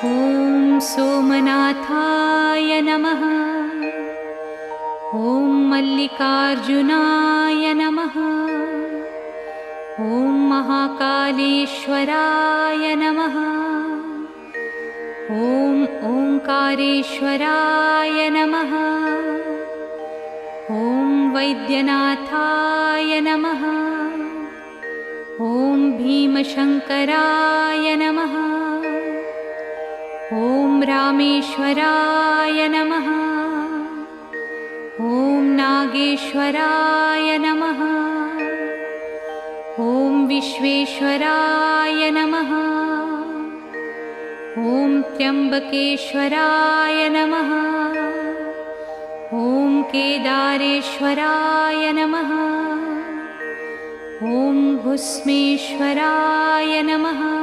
ॐ सोमनाथाय नमः। ॐ मल्लिकार्जुनाय नमः। ॐ महाकालेश्वराय नमः। ॐ ओंकारेश्वराय नमः। ॐ वैद्यनाथाय नमः। ॐ भीमशंकराय नमः। ॐ रामेश्वराय नमः। ॐ नागेश्वराय नमः। ॐ विश्वेश्वराय नमः। ॐ त्र्यंबकेश्वराय नमः। ॐ केदारेश्वराय नमः। ॐ भुस्मेश्वराय नमः।